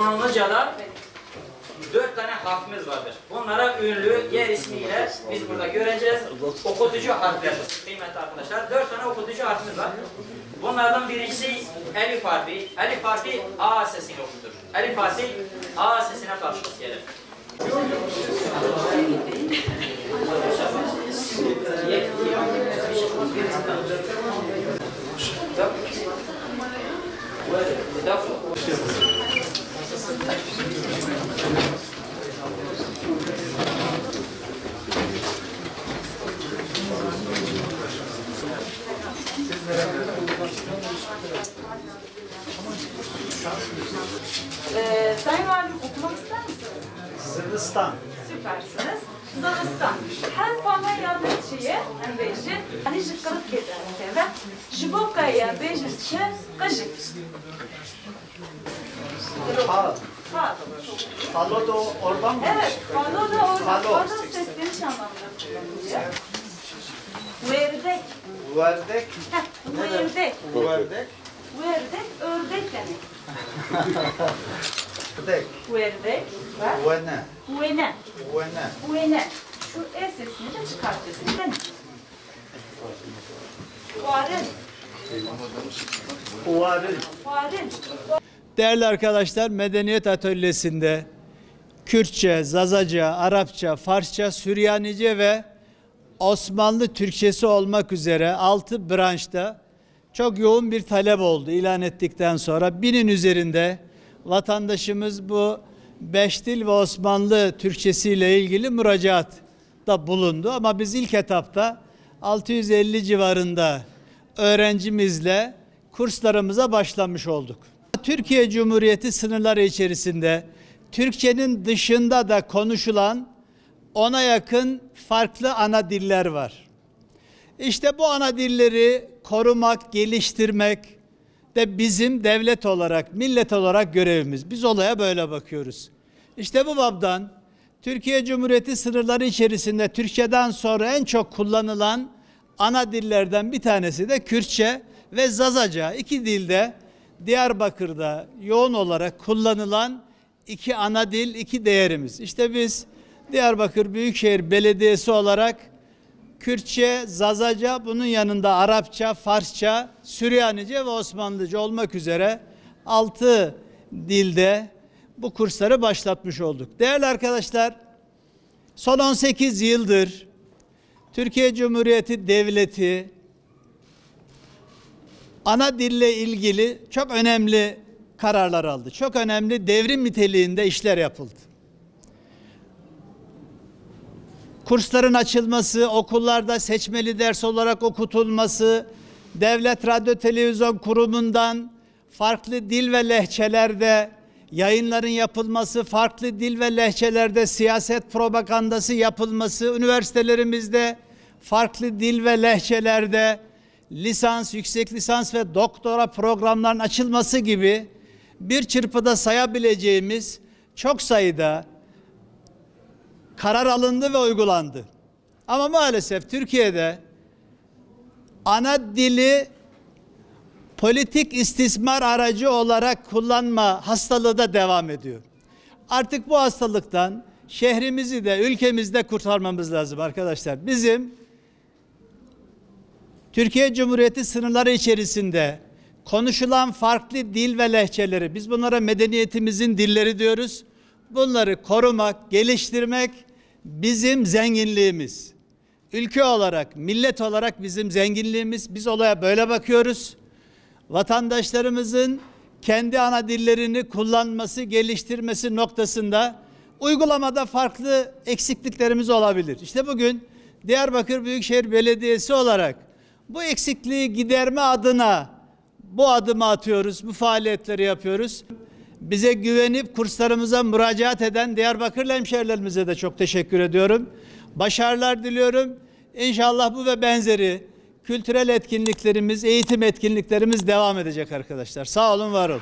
Osmanlıca'da 4 tane harfimiz vardır. Bunlara ünlü yer ismiyle biz burada göreceğiz. Okutucu harfler kıymetli arkadaşlar. 4 tane okutucu harfimiz var. Bunlardan birincisi elif harfi. Elif harfi A sesiyle okutur. Elif harfi A sesine karşılık gelir. Sayın Valim okumak ister misiniz? Sırbistan. Süpersiniz. Zırhıstan. Her fama yardımcıya beji, hani jıkkılık eder ve jibokaya bejişçe kajık. Fal. Fal. Falo da oradan mı? Evet, falo da orada. Falo. Falo sesleniş anlamında kullanılıyor. Verdek. Verdek. Verdek. Verdek. Verdek, ördek demek. Dek. Verdek ve Vene. uene. Vene. Uene. Şu E sesini de çıkartıyorsun. Uene. Uaren. Uvaril. Uaren. Değerli arkadaşlar, Medeniyet Atölyesi'nde Kürtçe, Zazaca, Arapça, Farsça, Süryanice ve Osmanlı Türkçesi olmak üzere 6 branşta çok yoğun bir talep oldu ilan ettikten sonra. 1000'in üzerinde vatandaşımız bu 5 dil ve Osmanlı Türkçesi ile ilgili müracaatta bulundu. Ama biz ilk etapta 650 civarında öğrencimizle kurslarımıza başlamış olduk. Türkiye Cumhuriyeti sınırları içerisinde Türkçenin dışında da konuşulan 10'a yakın farklı ana diller var. İşte bu ana dilleri korumak, geliştirmek de bizim devlet olarak, millet olarak görevimiz. Biz olaya böyle bakıyoruz. İşte bu babdan Türkiye Cumhuriyeti sınırları içerisinde Türkçeden sonra en çok kullanılan ana dillerden bir tanesi de Kürtçe ve Zazaca. İki dilde Diyarbakır'da yoğun olarak kullanılan iki ana dil, iki değerimiz. İşte biz Diyarbakır Büyükşehir Belediyesi olarak Kürtçe, Zazaca, bunun yanında Arapça, Farsça, Süryanice ve Osmanlıca olmak üzere 6 dilde bu kursları başlatmış olduk. Değerli arkadaşlar, son 18 yıldır Türkiye Cumhuriyeti Devleti ana dille ilgili çok önemli kararlar aldı. Çok önemli devrim niteliğinde işler yapıldı. Kursların açılması, okullarda seçmeli ders olarak okutulması, Devlet Radyo Televizyon Kurumu'ndan farklı dil ve lehçelerde yayınların yapılması, farklı dil ve lehçelerde siyaset propagandası yapılması, üniversitelerimizde farklı dil ve lehçelerde lisans, yüksek lisans ve doktora programlarının açılması gibi bir çırpıda sayabileceğimiz çok sayıda karar alındı ve uygulandı. Ama maalesef Türkiye'de ana dili politik istismar aracı olarak kullanma hastalığı da devam ediyor. Artık bu hastalıktan şehrimizi de ülkemizde kurtarmamız lazım arkadaşlar. Bizim Türkiye Cumhuriyeti sınırları içerisinde konuşulan farklı dil ve lehçeleri, biz bunlara medeniyetimizin dilleri diyoruz. Bunları korumak, geliştirmek bizim zenginliğimiz. Ülke olarak, millet olarak bizim zenginliğimiz. Biz olaya böyle bakıyoruz. Vatandaşlarımızın kendi ana dillerini kullanması, geliştirmesi noktasında uygulamada farklı eksikliklerimiz olabilir. İşte bugün Diyarbakır Büyükşehir Belediyesi olarak bu eksikliği giderme adına bu adımı atıyoruz, bu faaliyetleri yapıyoruz. Bize güvenip kurslarımıza müracaat eden Diyarbakırlı hemşehrilerimize de çok teşekkür ediyorum. Başarılar diliyorum. İnşallah bu ve benzeri kültürel etkinliklerimiz, eğitim etkinliklerimiz devam edecek arkadaşlar. Sağ olun, var olun.